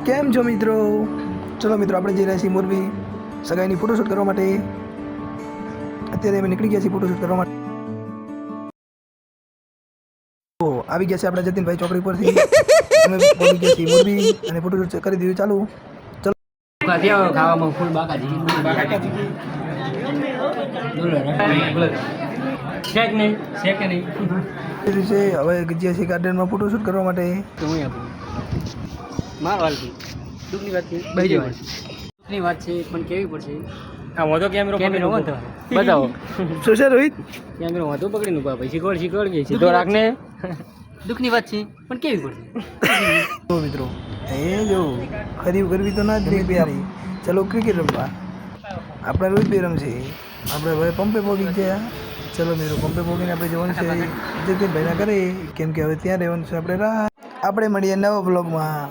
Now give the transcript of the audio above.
કેમ છો મિત્રો? ચલો મિત્રો, આપણે જઈ રહ્યા છીએ મોરબી સગાઈની ફોટોશૂટ કરવા માટે. અત્યારે અમે નીકળી ગયા છીએ ફોટોશૂટ કરવા માટે. તો આવી ગયા છે આપણા જતીનભાઈ ચોકડી પરથી. અમે પહોંચી ગયા છીએ મોરબી અને ફોટોશૂટ કરી દીધું ચાલુ. ચલો ખાવામાં ફૂલ બાકાજી શેક નહીં છે. હવે ગયા છીએ ગાર્ડનમાં ફોટોશૂટ કરવા માટે. તો હું આપું માર વાલથી દુઃખની વાત છે બહી દુઃખની વાત છે પણ કેવી પડશે આ વાંધો કેમેરો વાંધો બતાવો શું છે રોહિત? કેમેરો વાંધો પકડીને ઉભા ભાઈ શીખવાડ ગઈ સીધો રાખને દુઃખની વાત છે પણ કેવી પડશે તો મિત્રો એ જો ખરીબ કરવી તો ના જ નહીં પ્યારી. ચલો ક્રિકેટ રમવા. આપણા રોહિતભાઈ રમશે. આપણે હવે પંપે પહોંચી ગયા. ચલો મિત્રો, પંપે પહોંચીને આપણે જવાનું છે જતીનભાઈના ઘરે, કેમ કે હવે ત્યાં રહેવાનું છે આપણે રાહ. આપણે મળીએ નવા બ્લોગમાં.